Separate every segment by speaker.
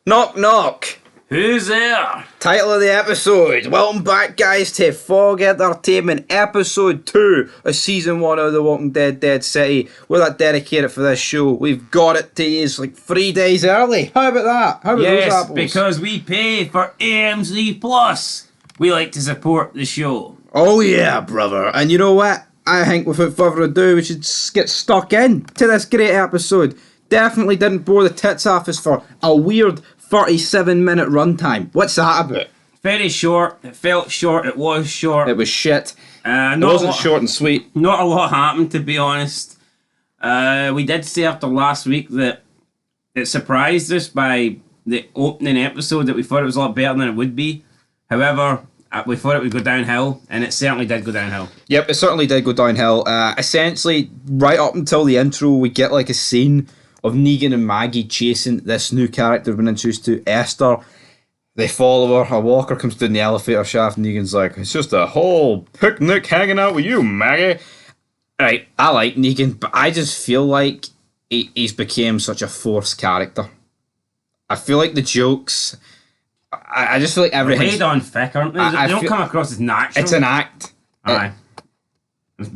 Speaker 1: Knock knock.
Speaker 2: Who's there?
Speaker 1: Title of the episode. Welcome back, guys, to Fog Entertainment, episode 2 of season 1 of The Walking Dead Dead City. We're that dedicated for this show. We've got it to you like 3 days early. How about that? How about those apples?
Speaker 2: Because we pay for AMC Plus. We like to support the show.
Speaker 1: Oh yeah, brother. And you know what? I think without further ado, we should get stuck in to this great episode. Definitely didn't bore the tits off us for a weird 37-minute runtime. What's that about?
Speaker 2: Very short. It felt short. It was short.
Speaker 1: It was shit. It
Speaker 2: Not
Speaker 1: wasn't short and sweet.
Speaker 2: Not a lot happened, to be honest. We did say after last week that it surprised us by the opening episode that we thought it was a lot better than it would be. However, we thought it would go downhill, and it certainly did go downhill.
Speaker 1: Yep, it certainly did go downhill. Essentially, right up until the intro, we get like a scene of Negan and Maggie chasing this new character we've been introduced to, Esther. They follow her. A walker comes down the elevator shaft. Negan's like, it's just a whole picnic hanging out with you, Maggie. Right, I like Negan, but I just feel like he's became such a forced character. I feel like the jokes... I just feel like everything...
Speaker 2: Laid on thick, aren't they? They don't come across as natural.
Speaker 1: It's an act.
Speaker 2: Aye. It's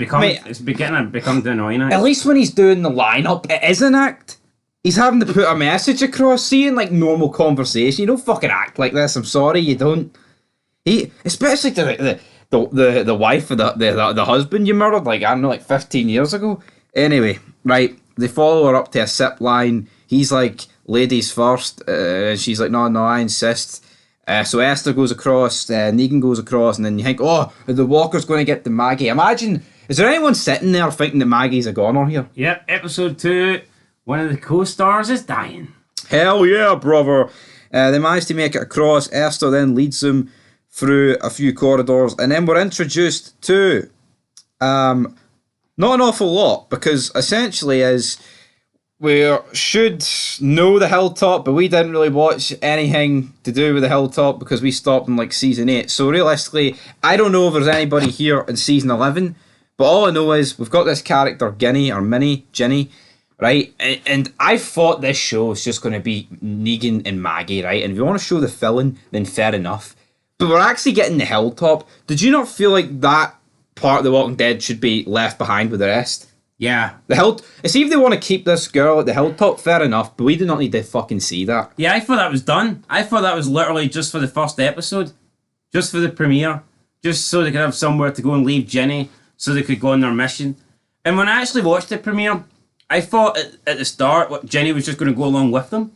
Speaker 2: beginning to become annoying.
Speaker 1: At least when he's doing the lineup, it is an act. He's having to put a message across. See, in like normal conversation, you don't fucking act like this. I'm sorry, you don't. Especially to the wife of the husband you murdered, like I don't know, like 15 years ago. Anyway, right, they follow her up to a zip line. He's like, ladies first. She's like, no, I insist. So Esther goes across, Negan goes across, and then you think, oh, the walker's going to get the Maggie. Imagine, is there anyone sitting there thinking that Maggie's a goner here?
Speaker 2: Yep, episode 2, one of the co-stars is dying.
Speaker 1: Hell yeah, brother. They manage to make it across. Esther then leads them through a few corridors, and then we're introduced to not an awful lot, because essentially we should know the Hilltop, but we didn't really watch anything to do with the Hilltop because we stopped in like season 8. So realistically, I don't know if there's anybody here in season 11, but all I know is we've got this character Ginny, right? And I thought this show was just going to be Negan and Maggie, right? And if you want to show the villain, then fair enough. But we're actually getting the Hilltop. Did you not feel like that part of The Walking Dead should be left behind with the rest?
Speaker 2: Yeah.
Speaker 1: See if they want to keep this girl at the Hilltop, fair enough, but we do not need to fucking see that.
Speaker 2: Yeah, I thought that was done. I thought that was literally just for the first episode. Just for the premiere. Just so they could have somewhere to go and leave Jenny, so they could go on their mission. And when I actually watched the premiere, I thought at the start Jenny was just going to go along with them.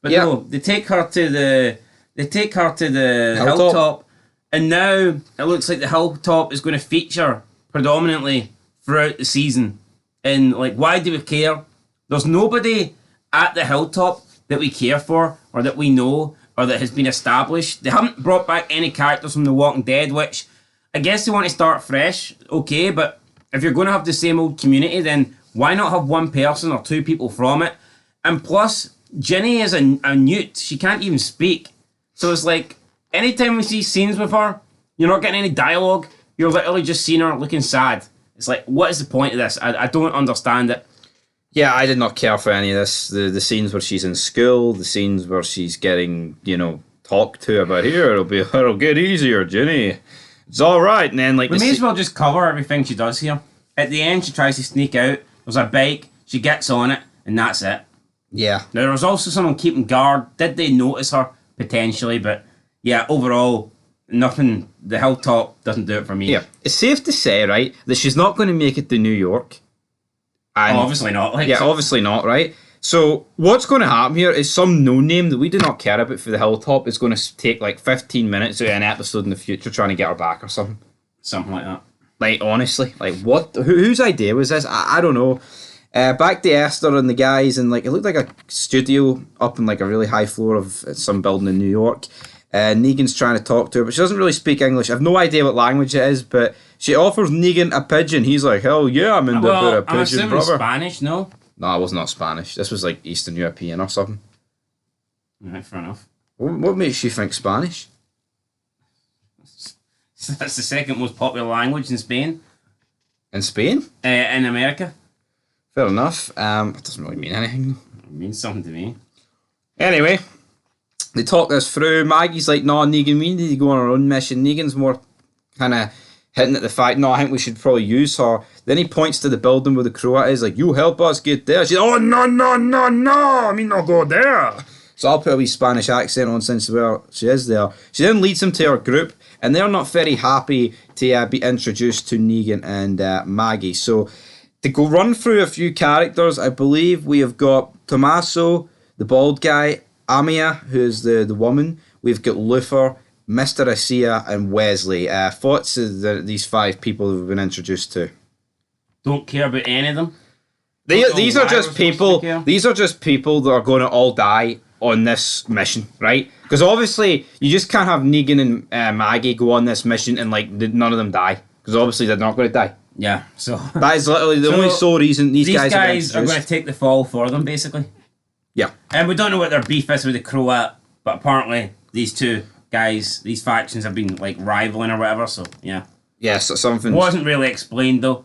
Speaker 2: But no, they take her to the Hilltop, and now it looks like the Hilltop is going to feature predominantly throughout the season. And like, why do we care? There's nobody at the Hilltop that we care for, or that we know, or that has been established. They haven't brought back any characters from The Walking Dead, which I guess they want to start fresh, okay, but if you're going to have the same old community, then why not have one person or two people from it? And plus, Jenny is a newt. She can't even speak. So it's like, anytime we see scenes with her, you're not getting any dialogue. You're literally just seeing her looking sad. It's like, what is the point of this? I don't understand it.
Speaker 1: Yeah, I did not care for any of this. The scenes where she's in school, the scenes where she's getting, talked to about, here, it'll get easier, Jenny. It's alright. And then, like,
Speaker 2: we may as well just cover everything she does here. At the end, she tries to sneak out. There's a bike. She gets on it, and that's it.
Speaker 1: Yeah.
Speaker 2: Now, there was also someone keeping guard. Did they notice her? Potentially, but yeah, overall, nothing. The Hilltop doesn't do it for me.
Speaker 1: Yeah, it's safe to say, right, that she's not going to make it to New York. And
Speaker 2: obviously not.
Speaker 1: Obviously not, right? So what's going to happen here is some no-name that we do not care about for the Hilltop is going to take like 15 minutes of an episode in the future trying to get her back or something.
Speaker 2: Something like that.
Speaker 1: Like, honestly, like what? Whose idea was this? I don't know. Back to Esther and the guys, and like it looked like a studio up in like a really high floor of some building in New York. Negan's trying to talk to her, but she doesn't really speak English. I have no idea what language it is, but she offers Negan a pigeon. He's like, hell yeah, I'm into a bit of pigeon,
Speaker 2: I'm assuming
Speaker 1: brother.
Speaker 2: Spanish, no?
Speaker 1: No, it was not Spanish. This was like Eastern European or something.
Speaker 2: Right, fair enough.
Speaker 1: What makes you think Spanish?
Speaker 2: That's the second most popular language in Spain.
Speaker 1: In Spain?
Speaker 2: In America.
Speaker 1: Fair enough. It doesn't really mean anything.
Speaker 2: It means something to me.
Speaker 1: Anyway, They talk this through. Maggie's like, no, Negan, we need to go on our own mission. Negan's more kind of hitting at the fact, no, I think we should probably use her. Then he points to the building where the Croat is, like, you help us get there. She's, oh, no, I mean, not go there. So I'll put a wee Spanish accent on since she is there. She then leads them to her group, and they're not very happy to be introduced to Negan and Maggie. So to go run through a few characters, I believe we have got Tommaso, the bald guy, Amia, who's the woman. We've got Luther, Mr. Asia, and Wesley. Thoughts of these 5 people we've been introduced to?
Speaker 2: Don't care about any of them.
Speaker 1: These are just people. These are just people that are going to all die on this mission, right? Because obviously you just can't have Negan and Maggie go on this mission and like none of them die. Because obviously they're not going to die.
Speaker 2: Yeah. So
Speaker 1: that is literally the only sole reason these guys
Speaker 2: are going to take the fall for them, basically.
Speaker 1: Yeah.
Speaker 2: And we don't know what their beef is with the Croat, but apparently these two guys, these factions have been like rivaling or whatever. So yeah.
Speaker 1: Yes, something
Speaker 2: wasn't really explained though.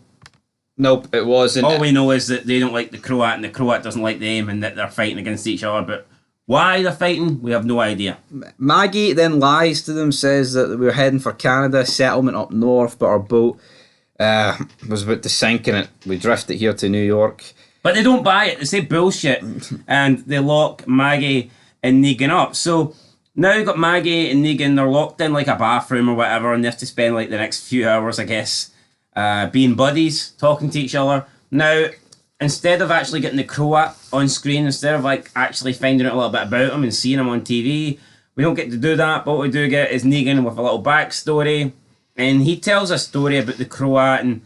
Speaker 1: Nope, it wasn't.
Speaker 2: All we know is that they don't like the Croat and the Croat doesn't like them and that they're fighting against each other, but why they're fighting, we have no idea.
Speaker 1: Maggie then lies to them, says that we were heading for Canada, settlement up north, but our boat was about to sink and we drifted here to New York.
Speaker 2: But they don't buy it, they say bullshit, and they lock Maggie and Negan up. So now you've got Maggie and Negan, they're locked in like a bathroom or whatever, and they have to spend like the next few hours, I guess, being buddies, talking to each other. Now, instead of actually getting the Croat on screen, instead of like actually finding out a little bit about him and seeing him on TV, we don't get to do that. But what we do get is Negan with a little backstory, and he tells a story about the Croat, and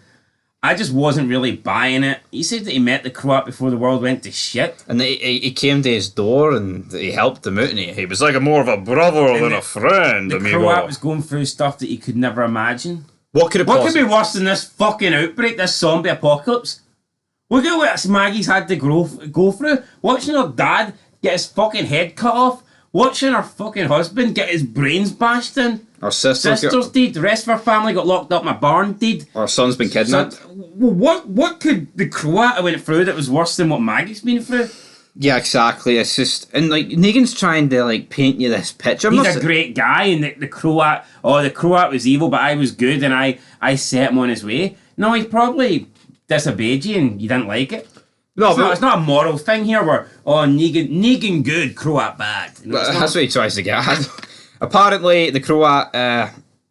Speaker 2: I just wasn't really buying it. He said that he met the Croat before the world went to shit.
Speaker 1: And he came to his door and he helped him out, and he was like more of a brother than a friend.
Speaker 2: The Croat was going through stuff that he could never imagine.
Speaker 1: What could
Speaker 2: be worse than this fucking outbreak, this zombie apocalypse? Look at what Maggie's had to go through. Watching her dad get his fucking head cut off. Watching her fucking husband get his brains bashed in.
Speaker 1: Our sister's
Speaker 2: dead. The rest of her family got locked up in a barn dead.
Speaker 1: Our son's been kidnapped.
Speaker 2: So, what could the Croat went through that was worse than what Maggie's been through?
Speaker 1: Yeah, exactly. It's just, and like Negan's trying to like paint you this picture.
Speaker 2: He's a great guy, and the Croat. Oh, the Croat was evil, but I was good, and I set him on his way. No, he probably disobeyed you, and you didn't like it. No, it's not a moral thing here where, oh, Negan good, Croat bad. You know,
Speaker 1: that's what he tries to get at. Apparently, the Croat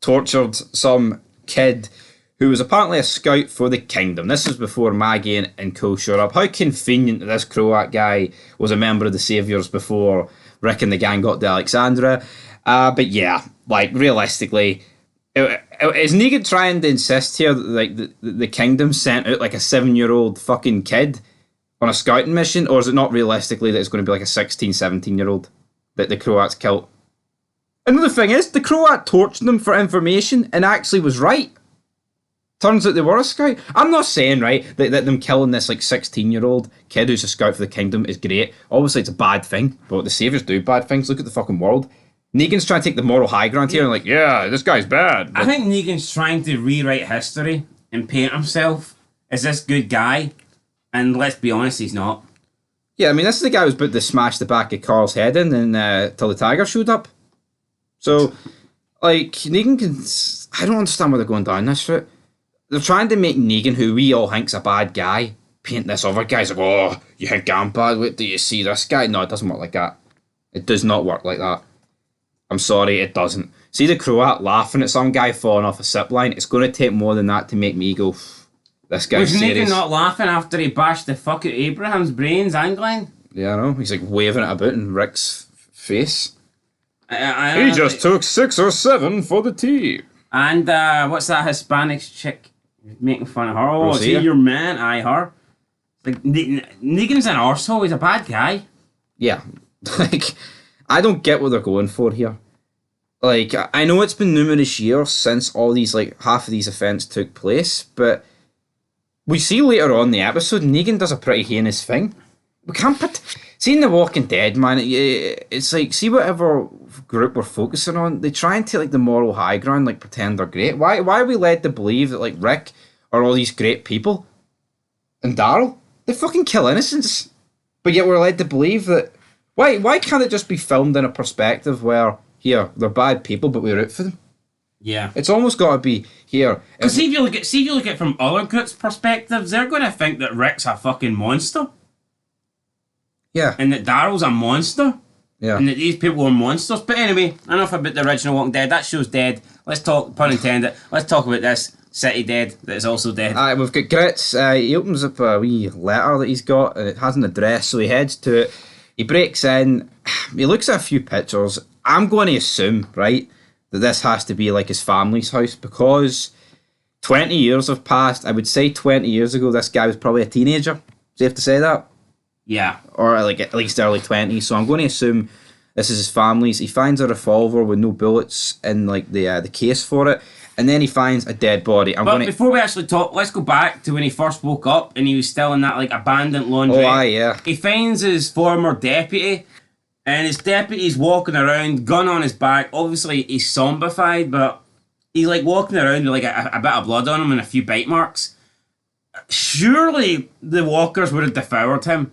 Speaker 1: tortured some kid who was apparently a scout for the kingdom. This was before Maggie and co showed up. How convenient that this Croat guy was a member of the Saviours before Rick and the gang got to Alexandria. But yeah, like, realistically, is Negan trying to insist here that like the kingdom sent out like a 7-year-old fucking kid on a scouting mission, or is it not realistically that it's going to be like a 16, 17-year-old that the Croats killed? And the thing is, the Croat tortured them for information and actually was right. Turns out they were a scout. I'm not saying, right, that them killing this like 16-year-old kid who's a scout for the kingdom is great. Obviously it's a bad thing, but the Saviours do bad things. Look at the fucking world. Negan's trying to take the moral high ground here and like, yeah, this guy's bad. But
Speaker 2: I think Negan's trying to rewrite history and paint himself as this good guy. And let's be honest, he's not.
Speaker 1: Yeah, I mean, this is the guy who's about to smash the back of Carl's head in and till the tiger showed up. So, like, Negan can... I don't understand why they're going down this route. They're trying to make Negan, who we all think's a bad guy, paint this other guy's like, oh, you think I'm bad? Wait, do you see this guy? No, it doesn't work like that. It does not work like that. I'm sorry, it doesn't. See the Croat laughing at some guy falling off a zip line? It's going to take more than that to make me go... This guy's
Speaker 2: was
Speaker 1: serious.
Speaker 2: Negan not laughing after he bashed the fuck out of Abraham's brains, angling?
Speaker 1: Yeah, I know. He's like waving it about in Rick's face.
Speaker 2: He
Speaker 1: just took 6 or 7 for the tea.
Speaker 2: And what's that Hispanic chick making fun of her? Oh, is he your man? Aye, her. Like, Negan's an arsehole. He's a bad guy.
Speaker 1: Yeah. Like, I don't get what they're going for here. Like, I know it's been numerous years since all these, like, half of these events took place, but... We see later on in the episode, Negan does a pretty heinous thing. We can't put... See in The Walking Dead, man, it's like, see whatever group we're focusing on, they try and take like the moral high ground, like pretend they're great. Why are we led to believe that like Rick are all these great people? And Daryl? They fucking kill innocents. But yet we're led to believe that Why can't it just be filmed in a perspective where, here, they're bad people, but we root for them?
Speaker 2: Yeah.
Speaker 1: It's almost got to be, here...
Speaker 2: Because see if you look at it from other groups' perspectives, they're going to think that Rick's a fucking monster.
Speaker 1: Yeah.
Speaker 2: And that Daryl's a monster.
Speaker 1: Yeah.
Speaker 2: And that these people are monsters. But anyway, enough about the original Walking Dead. That show's dead. Let's talk, pun intended, let's talk about this City Dead that is also dead.
Speaker 1: We've got Grits. He opens up a wee letter that he's got, and it has an address, so he heads to it. He breaks in. He looks at a few pictures. I'm going to assume, right, that this has to be like his family's house, because 20 years have passed. I would say 20 years ago, this guy was probably a teenager. Safe to say that?
Speaker 2: Yeah.
Speaker 1: Or like at least early 20s. So I'm going to assume this is his family's. He finds a revolver with no bullets in like the case for it, and then he finds a dead body.
Speaker 2: Before we actually talk, let's go back to when he first woke up and he was still in that like abandoned laundry.
Speaker 1: Oh, aye, yeah.
Speaker 2: He finds his former deputy, and his deputy's walking around, gun on his back. Obviously, he's zombified, but he's like walking around with like a bit of blood on him and a few bite marks. Surely the walkers would have devoured him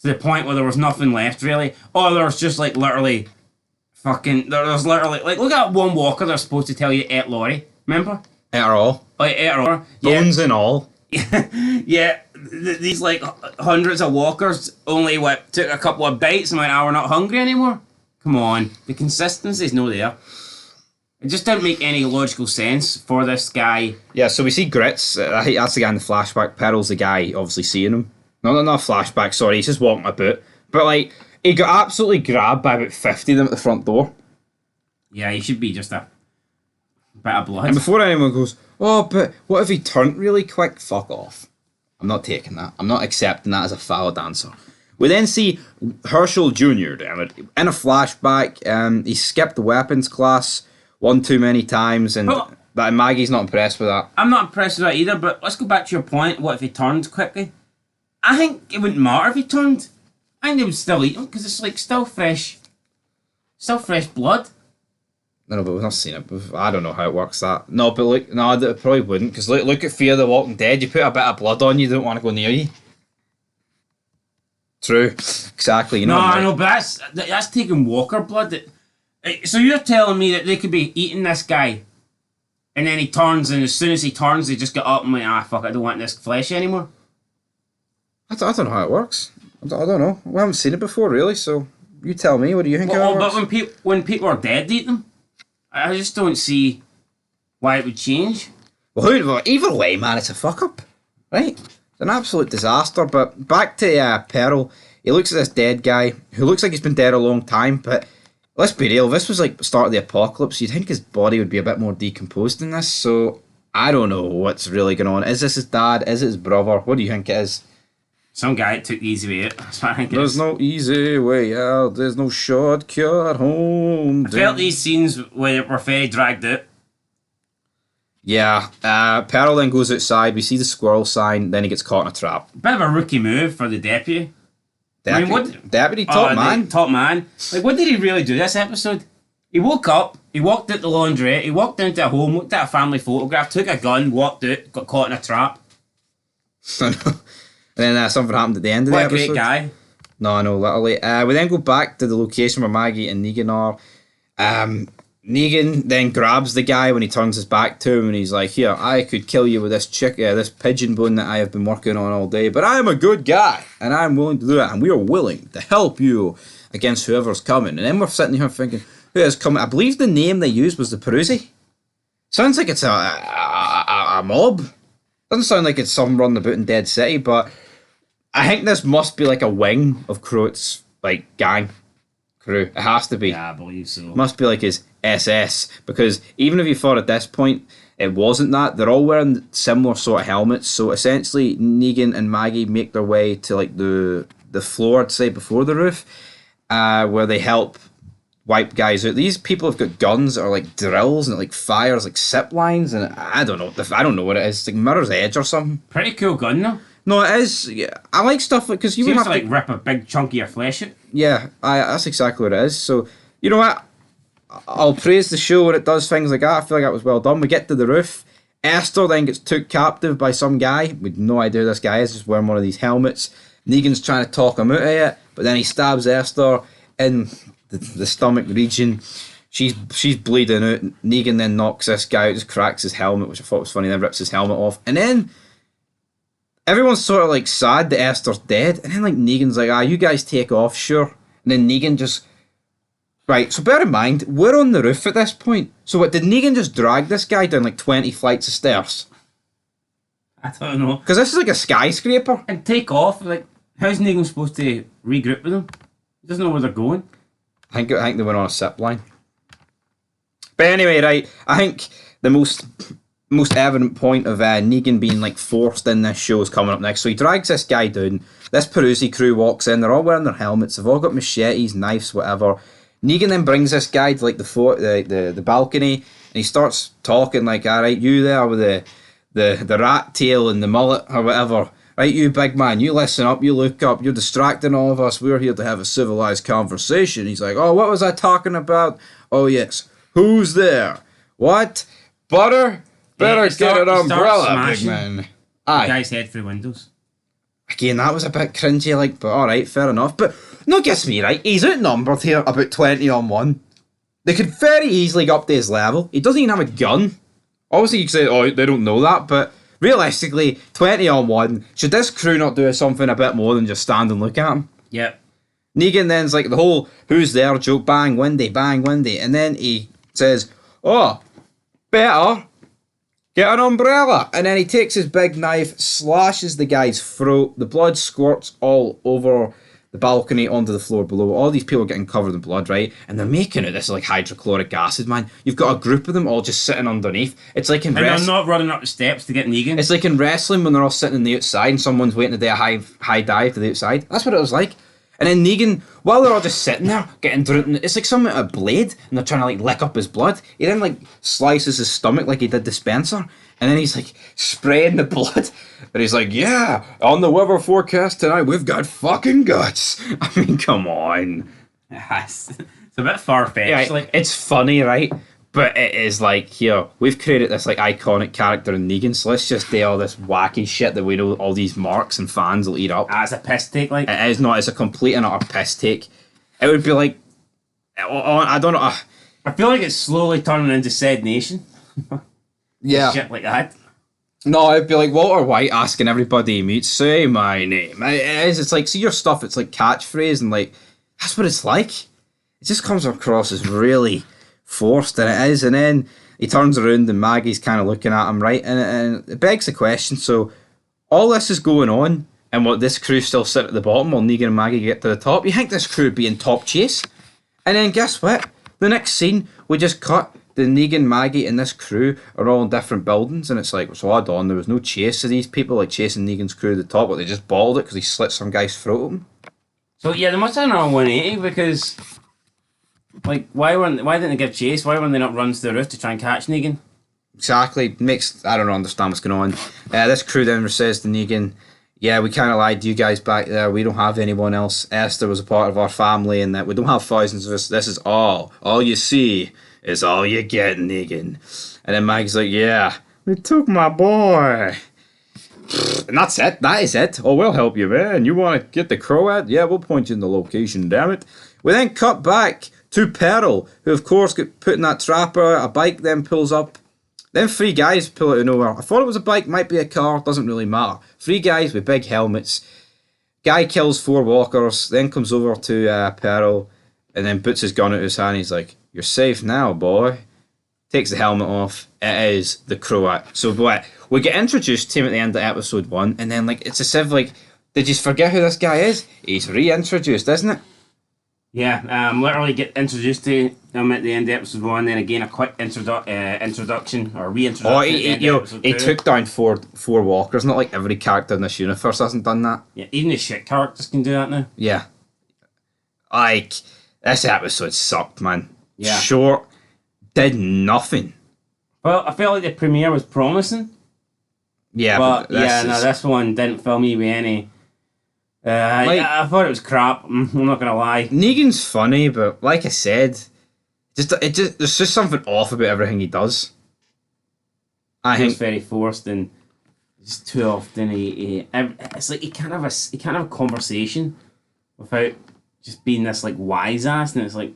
Speaker 2: to the point where there was nothing left, really. Or there was just like literally fucking... There's literally... Like, look at one walker they're supposed to tell you ate Laurie. Remember?
Speaker 1: Ate her all.
Speaker 2: Like, ate her.
Speaker 1: Bones and all.
Speaker 2: Yeah, these like hundreds of walkers only took a couple of bites and went, we're not hungry anymore. Come on, the consistency's no there. It just didn't make any logical sense for this guy.
Speaker 1: Yeah, so we see Grits. I think that's the guy in the flashback. Perril's the guy obviously seeing him. No, not a flashback. Sorry, he's just walking about. But like, he got absolutely grabbed by about 50 of them at the front door.
Speaker 2: Yeah, he should be just a bit of blood.
Speaker 1: And before anyone goes, oh, but what if he turned really quick? Fuck off. I'm not taking that. I'm not accepting that as a valid answer. We then see Herschel Jr. in a flashback. He skipped the weapons class one too many times, and Maggie's not impressed with that.
Speaker 2: I'm not impressed with that either, but let's go back to your point. What if he turned quickly? I think it wouldn't matter if he turned. I think they would still eat him, because it's like still fresh blood.
Speaker 1: No, but we've not seen it. I don't know how it works. That no, but look, no, it probably wouldn't. Because look at Fear the Walking Dead. You put a bit of blood on, you don't want to go near you. True, exactly. You know.
Speaker 2: No, I know, but that's taking walker blood. So you're telling me that they could be eating this guy, and then he turns, and as soon as he turns, they just get up and like, fuck, I don't want this flesh anymore.
Speaker 1: I don't know how it works. I don't know. We haven't seen it before, really. So you tell me. What do you think? How it works?
Speaker 2: But when people are dead, eat them. I just don't see why it would change.
Speaker 1: Well, either way, man, it's a fuck up, right? It's an absolute disaster. But back to Peril. He looks at this dead guy who looks like he's been dead a long time. But let's be real, this was like the start of the apocalypse. You'd think his body would be a bit more decomposed than this. So I don't know what's really going on. Is this his dad? Is it his brother? What do you think it is?
Speaker 2: Some guy took the easy way out. That's what I think.
Speaker 1: There's no easy way out. There's no shortcut home.
Speaker 2: I felt these scenes were very dragged out.
Speaker 1: Yeah. Peril then goes outside. We see the squirrel sign. Then he gets caught in a trap.
Speaker 2: Bit of a rookie move for the deputy.
Speaker 1: Deputy, top man.
Speaker 2: Top man. Like, what did he really do this episode? He woke up, he walked out the laundry, he walked down to a home, looked at a family photograph, took a gun, walked out, got caught in a trap.
Speaker 1: I know. And then something happened at the end of the episode.
Speaker 2: What a great guy.
Speaker 1: No, literally. We then go back to the location where Maggie and Negan are. Negan then grabs the guy when he turns his back to him, and he's like, here, I could kill you with this this pigeon bone that I have been working on all day, but I am a good guy, and I'm willing to do it, and we are willing to help you against whoever's coming. And then we're sitting here thinking, who is coming? I believe the name they used was the Peruzzi. Sounds like it's a mob. Doesn't sound like it's some running about in Dead City, but I think this must be like a wing of Croat's like gang crew. It has to be.
Speaker 2: Yeah, I believe so.
Speaker 1: Must be like his SS, because even if you thought at this point it wasn't that, they're all wearing similar sort of helmets. So essentially, Negan and Maggie make their way to like the floor, I'd say, before the roof, where they help wipe guys out. These people have got guns or like drills and like fires like zip lines, and I don't know what it is. It's like Mirror's Edge or something.
Speaker 2: Pretty cool gun though.
Speaker 1: No, it is. Yeah, I like stuff like, because you
Speaker 2: seems
Speaker 1: would
Speaker 2: to
Speaker 1: have
Speaker 2: like rip a big chunk of your flesh out.
Speaker 1: Yeah, that's exactly what it is. So you know what? I'll praise the show when it does things like that. I feel like that was well done. We get to the roof. Esther then gets took captive by some guy. We have no idea who this guy is, just wearing one of these helmets. Negan's trying to talk him out of it, but then he stabs Esther in the stomach region. She's bleeding out. Negan then knocks this guy out, just cracks his helmet, which I thought was funny, then rips his helmet off. And then everyone's sort of like sad that Esther's dead. And then like Negan's like, you guys take off, sure. And then Negan just... Right, so bear in mind, we're on the roof at this point. So what, did Negan just drag this guy down like 20 flights of stairs?
Speaker 2: I don't know.
Speaker 1: Because this is like a skyscraper.
Speaker 2: And take off, like, how's Negan supposed to regroup with them? He doesn't know where they're going.
Speaker 1: I think they went on a zip line. But anyway, right, I think the most evident point of Negan being like forced in this show is coming up next. So he drags this guy down. This Peruzzi crew walks in. They're all wearing their helmets. They've all got machetes, knives, whatever. Negan then brings this guy to like the balcony, and he starts talking like, "All right, you there with the rat tail and the mullet or whatever. Right, you big man, you listen up, you look up. You're distracting all of us. We're here to have a civilized conversation." He's like, "Oh, what was I talking about? Oh yes." Who's there? What? Butter? Better get an umbrella, big man.
Speaker 2: Aye. The guy's head through windows.
Speaker 1: Again, that was a bit cringy, like, but alright, fair enough. But, no, gets me right. He's outnumbered here about 20 on 1. They could very easily go up to his level. He doesn't even have a gun. Obviously, you could say, oh, they don't know that, but realistically, 20 on 1. Should this crew not do something a bit more than just stand and look at him?
Speaker 2: Yep.
Speaker 1: Negan then's like the whole who's there joke, bang, windy, and then he says, "Oh, better get an umbrella." And then he takes his big knife, slashes the guy's throat. The blood squirts all over the balcony onto the floor below. All these people are getting covered in blood, right? And they're making it this like hydrochloric acid, man. You've got a group of them all just sitting underneath. It's like in
Speaker 2: wrestling. And they're not running up the steps to get Negan.
Speaker 1: It's like in wrestling when they're all sitting on the outside and someone's waiting to do a high dive to the outside. That's what it was like. And then Negan, while they're all just sitting there, getting driven, it's like something with a blade, and they're trying to like lick up his blood. He then like slices his stomach like he did the Spencer, and then he's like spraying the blood, and he's like, "Yeah, on the weather forecast tonight, we've got fucking guts." I mean, come on.
Speaker 2: It's a bit far-fetched.
Speaker 1: Yeah,
Speaker 2: like,
Speaker 1: it's funny, right? But it is like, here, we've created this like iconic character in Negan, so let's just do all this wacky shit that we know all these marks and fans will eat up.
Speaker 2: It's a piss take, like.
Speaker 1: It is not, it's a complete and utter piss take. It would be like, I don't know.
Speaker 2: I feel like it's slowly turning into Said Nation.
Speaker 1: Yeah.
Speaker 2: Shit like that.
Speaker 1: No, it'd be like Walter White asking everybody he meets, "Say my name." It is, it's like, see your stuff, it's like catchphrase, and like, that's what it's like. It just comes across as really forced, and it is. And then he turns around and Maggie's kind of looking at him, right? And it begs the question, so all this is going on, and what, this crew still sit at the bottom while Negan and Maggie get to the top? You think this crew would be in top chase? And then guess what? The next scene, we just cut the Negan, Maggie, and this crew are all in different buildings, and it's like, so hold on, there was no chase of these people, like chasing Negan's crew to the top, but they just balled it because he slit some guy's throat open.
Speaker 2: So yeah, they must have done a 180, because like, why didn't they give chase? Why weren't they not run to the roof to try and catch Negan?
Speaker 1: Exactly. I don't understand what's going on. This crew then says to Negan, "Yeah, we kind of lied to you guys back there. We don't have anyone else. Esther was a part of our family, and that we don't have thousands of us. This is all. All you see is all you get, Negan." And then Mike's like, "Yeah, they took my boy." And that's it. That is it. "Oh, we'll help you, man. You want to get the Croat? Yeah, we'll point you in the location, damn it." We then cut back to Pearl, who of course get put in that trapper. A bike then pulls up. Then 3 guys pull out of nowhere. I thought it was a bike, might be a car, doesn't really matter. 3 guys with big helmets. Guy kills 4 walkers, then comes over to Pearl, and then puts his gun out his hand. He's like, "You're safe now, boy." Takes the helmet off. It is the Croat. So what? We get introduced to him at the end of episode 1, and then like it's as if like, did you forget who this guy is? He's reintroduced, isn't it?
Speaker 2: Yeah, literally get introduced to him at the end of episode 1, then again a quick introduction or reintroduction.
Speaker 1: Oh, he took down four walkers. Not like every character in this universe hasn't done that.
Speaker 2: Yeah, even the shit characters can do that now.
Speaker 1: Yeah. Like, this episode sucked, man.
Speaker 2: Yeah.
Speaker 1: Short, did nothing.
Speaker 2: Well, I felt like the premiere was promising.
Speaker 1: Yeah,
Speaker 2: but this one didn't fill me with any. I thought it was crap. I'm not gonna lie.
Speaker 1: Negan's funny, but like I said, there's just something off about everything he does.
Speaker 2: I think it's very forced, and Just too often it's like he can't have a conversation without just being this like wise ass, and it's like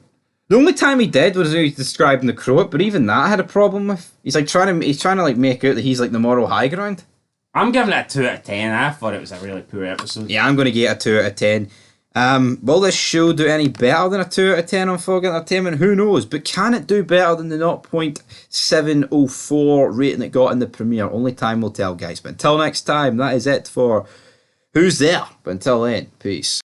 Speaker 1: The only time he did was when he was describing the Croat, but even that I had a problem with. He's trying to like make out that he's like the moral high ground.
Speaker 2: I'm giving it a 2 out of 10. I thought it was a really poor episode.
Speaker 1: Yeah, I'm going to get a 2 out of 10. Will this show do any better than a 2 out of 10 on Fog Entertainment? Who knows? But can it do better than the 0.704 rating it got in the premiere? Only time will tell, guys. But until next time, that is it for Who's There? But until then, peace.